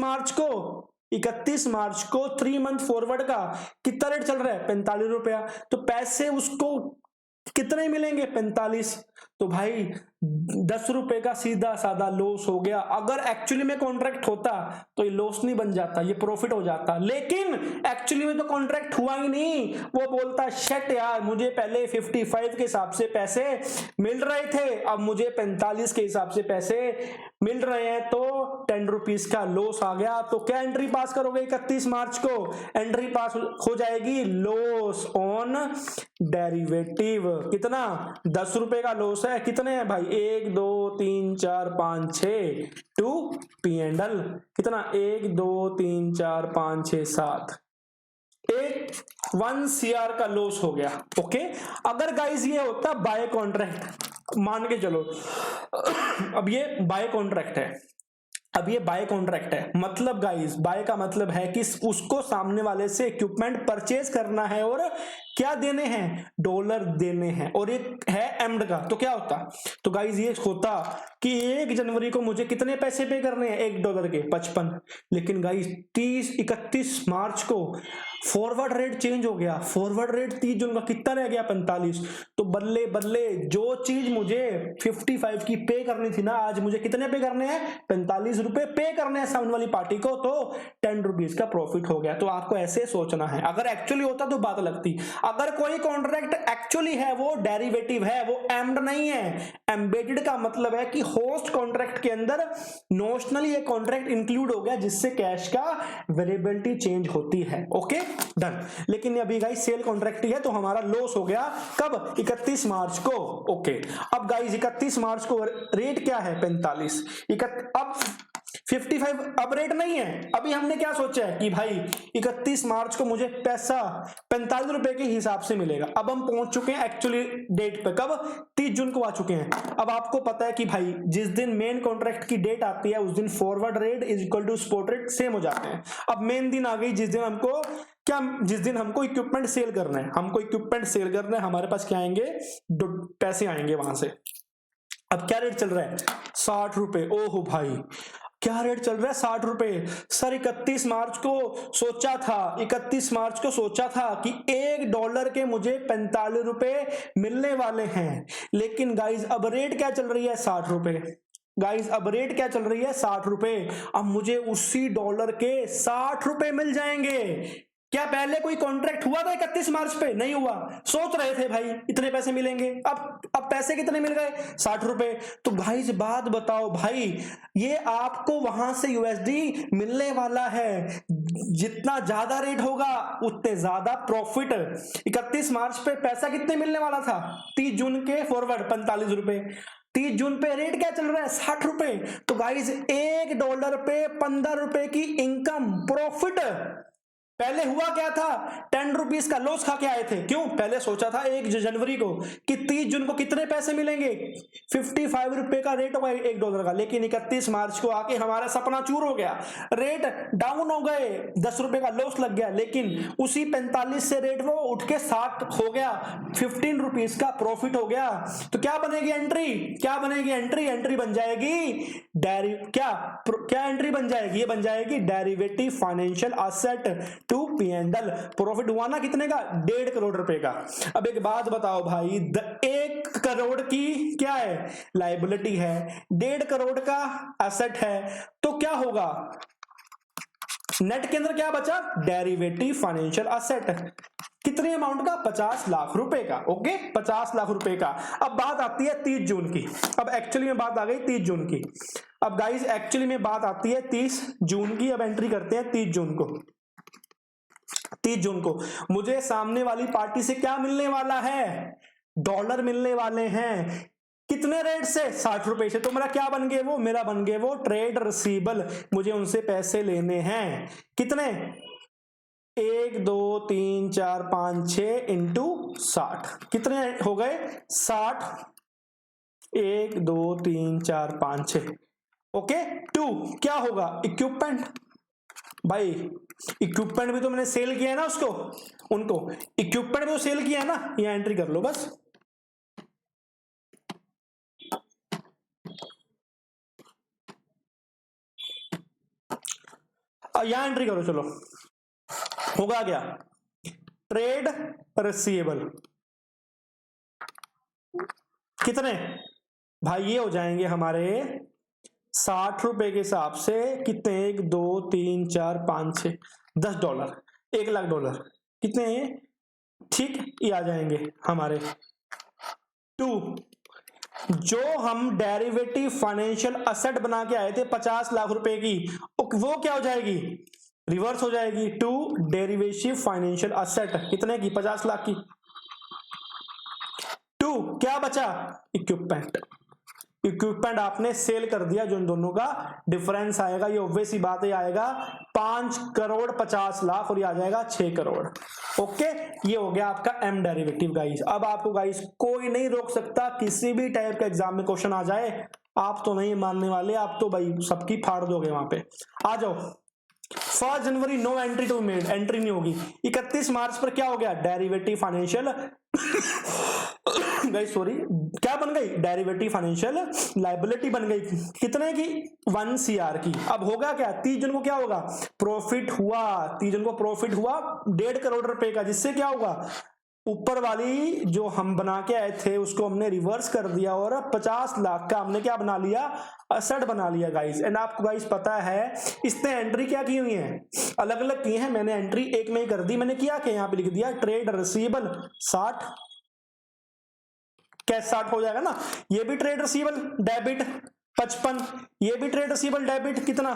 Speaker 1: मार्च को 3 मंथ फॉरवर्ड का कितना रेट चल रहा है? 45 रुपया। तो पैसे उसको कितने मिलेंगे? 45। तो भाई 10 रुपए का सीधा साधा लॉस हो गया। अगर एक्चुअली में कॉन्ट्रैक्ट होता तो ये लॉस नहीं बन जाता, ये प्रॉफिट हो जाता। लेकिन एक्चुअली में तो कॉन्ट्रैक्ट हुआ ही नहीं। वो बोलता शिट यार, मुझे पहले 55 के हिसाब से पैसे मिल रहे थे, अब मुझे 45 के हिसाब से पैसे मिल रहे हैं, तो 10 रुपीज का लॉस आ गया। तो क्या एंट्री पास करोगे 31 मार्च को? एंट्री पास हो जाएगी लॉस ऑन डेरिवेटिव। कितना? 10 रुपए का लॉस है। कितने हैं भाई? 1 2 3 4 5 6 टू P&L। कितना? 1 2 3 4 5 6 7 1 CR का लॉस हो गया। ओके, अगर गाइस ये होता बाय कॉन्ट्रैक्ट, मान के चलो अब ये बाय कॉन्ट्रैक्ट है, अब ये बाय कॉन्ट्रैक्ट है, मतलब गाइस बाय का मतलब है कि उसको सामने वाले से इक्विपमेंट परचेज करना है और क्या देने हैं, डॉलर देने हैं, और एक है एम्ड का, तो क्या होता, तो गाइज ये होता कि 1 जनवरी को मुझे कितने पैसे पे करने हैं, $1 के 55, लेकिन गाइज 31 मार्च को फॉरवर्ड रेट चेंज हो गया, फॉरवर्ड रेट 30 जून का कितना रह गया, 45, तो बल्ले बल्ले जो चीज मुझे 55 की पे करनी थी ना, आज मुझे कितने पे करने हैं, 45 रुपए पे करने हैं सामने वाली पार्टी को, तो 10 रुपीज का प्रॉफिट हो गया। तो आपको ऐसे सोचना है, अगर एक्चुअली होता तो बात लगती, अगर कोई कॉन्ट्रैक्ट एक्चुअली है वो डेरिवेटिव है, वो एम्ड नहीं है। एम्बेडेड का मतलब है कि होस्ट कॉन्ट्रैक्ट के अंदर नोशनली एक कॉन्ट्रैक्ट इंक्लूड हो गया जिससे कैश का वेरिएबिलिटी चेंज होती है। Okay done. लेकिन अभी गाइस सेल कॉन्ट्रैक्ट ही है तो हमारा लॉस हो गया कब, 31 मार्च को। ओके अब गाइस 31 मार्च को रेट क्या है, 45। अब 55 अब रेट नहीं है, अभी हमने क्या सोचा है कि भाई 31 मार्च को मुझे पैसा 45 रुपए के हिसाब से मिलेगा। अब हम पहुंच चुके हैं एक्चुअली डेट पे, कब, 30 जून को आ चुके हैं। अब आपको पता है कि भाई जिस दिन मेन कॉन्ट्रैक्ट की डेट आती है उस दिन forward rate is equal to spot rate same हो जाते हैं। अब मेन दिन आ गई जिस दिन हमको इक्विपमेंट सेल करना है, हमारे पास क्या आएंगे, पैसे आएंगे वहां से। अब क्या रेट चल रहा है, 60 रुपए। ओहो भाई क्या रेट चल रहा है, 60 रुपए। सर 31 मार्च को सोचा था कि $1 के मुझे 45 रुपए मिलने वाले हैं, लेकिन गाइज अब रेट क्या चल रही है, 60 रुपए। अब मुझे उसी डॉलर के 60 रुपए मिल जाएंगे। क्या पहले कोई कॉन्ट्रैक्ट हुआ था 31 मार्च पे, नहीं हुआ। सोच रहे थे भाई इतने पैसे मिलेंगे, अब पैसे कितने मिल गए, 60 रुपए। तो गाइस बात बताओ भाई, ये आपको वहां से यूएसडी मिलने वाला है, जितना ज्यादा रेट होगा उतने ज्यादा प्रॉफिट। 31 मार्च पे पैसा कितने मिलने वाला था, 30 जून के फॉरवर्ड 45 रुपए, 30 जून पे रेट क्या चल रहा है, 60 रुपए। तो गाइस $1 पे 15 रुपए की इनकम प्रॉफिट। पहले हुआ क्या था, 10 रुपीज का लॉस खा के आए थे। क्यों, पहले सोचा था 1 जनवरी को कि 30 जून को कितने पैसे मिलेंगे, 55 रुपए का रेट होगा $1 का, लेकिन 31 मार्च को आके हमारा सपना चूर हो गया, रेट डाउन हो गए, 10 रुपए का लॉस लग गया, लेकिन उसी 45 से रेट वो उठ के 60 हो गया, 15 रुपीज का प्रॉफिट हो गया। तो क्या बनेगी एंट्री, एंट्री बन जाएगी क्या एंट्री बन जाएगी, ये बन जाएगी derivative financial asset to P&L। Profit हुआ ना कितने का, 1.5 करोड़ रुपए का। अब एक बात बताओ भाई, 1 करोड़ की क्या है, लायबिलिटी है, 1.5 करोड़ का एसेट है, तो क्या होगा, नेट के अंदर क्या बचा, डेरिवेटिव फाइनेंशियल एसेट। कितने अमाउंट का, 50 लाख रुपए का। ओके 50 लाख रुपए का। अब बात आती है 30 जून की। अब एक्चुअली में बात आ गई 30 जून की। अब गाइस एक्चुअली में बात आती है 30 जून की। अब एंट्री करते हैं 30 जून को। 30 जून को मुझे सामने वाली पार्टी से क्या मिलने वाला है, डॉलर मिलने वाले हैं। कितने रेट से, 60 रुपए से। तो मेरा क्या बन गए वो, ट्रेड रिसीवेबल। मुझे उनसे पैसे लेने हैं, कितने, 1 2 3 4 5 6 इंटू 60, कितने हो गए, 60, 1 2 3 4 5 6। ओके 2 क्या होगा, इक्विपमेंट। भाई इक्विपमेंट भी तो मैंने सेल किया है ना उनको इक्विपमेंट भी तो सेल किया है ना, यहां एंट्री कर लो बस। यहां एंट्री करो, चलो होगा क्या, ट्रेड रिसीवेबल कितने, भाई ये हो जाएंगे हमारे 60 रुपए के हिसाब से कितने, 1 2 3 4 5 6 $10, $1 लाख कितने हैं, ठीक, ये आ जाएंगे हमारे। 2 जो हम डेरिवेटिव फाइनेंशियल एसेट बना के आए थे 50 लाख रुपए की, वो क्या हो जाएगी, रिवर्स हो जाएगी। 2 डेरिवेटिव फाइनेंशियल एसेट कितने की, 50 लाख की। 2 क्या बचा, इक्विपमेंट आपने सेल कर दिया, जो इन दोनों का डिफरेंस आएगा, ये ऑब्वियस ही बात है, आएगा 5 करोड़ 50 लाख और ये आ जाएगा 6 करोड़। ओके ये हो गया आपका एम डेरिवेटिव गाइस। अब आपको गाइस कोई नहीं रोक सकता, किसी भी टाइप का एग्जाम में क्वेश्चन आ जाए, आप तो नहीं मानने वाले, आप तो भाई सबकी फाड़ दोगे वहां पे। आ जाओ 1 जनवरी no entry to made, entry नहीं होगी। 31 मार्च पर क्या हो गया, डेरिवेटिव फाइनेंशियल गई, सॉरी क्या बन गई, डेरिवेटिव फाइनेंशियल लायबिलिटी बन गई, कितने की, 1 CR की। अब होगा क्या, 30 जून को क्या होगा, प्रॉफिट हुआ, 30 जून को प्रॉफिट हुआ 1.5 करोड़ रुपए का, जिससे क्या होगा, ऊपर वाली जो हम बना के आए थे उसको हमने रिवर्स कर दिया और 50 लाख का हमने क्या बना लिया, असेट बना लिया गाइस। एंड आपको गाइस पता है इसने एंट्री क्या की हुई है, अलग अलग की है, मैंने एंट्री एक में ही कर दी। मैंने क्या क्या यहाँ पे लिख दिया, ट्रेड रिसीवेबल 60, कैश 60 हो जाएगा ना, ये भी ट्रेड रिसीवेबल डेबिट 55, ये भी ट्रेड रिसीवेबल डेबिट कितना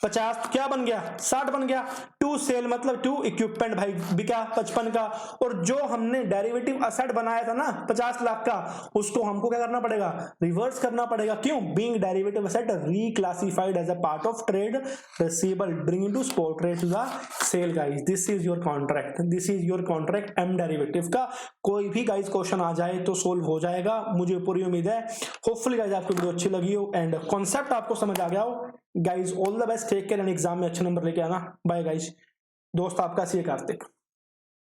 Speaker 1: 50, क्या बन गया 60 बन गया। टू सेल मतलब टू इक्विपमेंट भाई बिका 55 का, और जो हमने डेरिवेटिव असेट बनाया था ना 50 लाख का, उसको हमको क्या करना पड़ेगा, रिवर्स करना पड़ेगा। क्यों, being derivative asset reclassified as a part of trade receivable bring into spot rate to the sale guys. This is your contract, this is your contract em derivative का। कोई भी गाइस क्वेश्चन आ जाए तो सोल्व हो जाएगा, मुझे पूरी उम्मीद है। होपफुली गाइस आपको वीडियो अच्छी लगी हो एंड कॉन्सेप्ट आपको समझ आ गया हो। Guys all the best, take care and exam में अच्छे नंबर लेके आना। बाय गाइस, दोस्त आपका सी कार्तिक।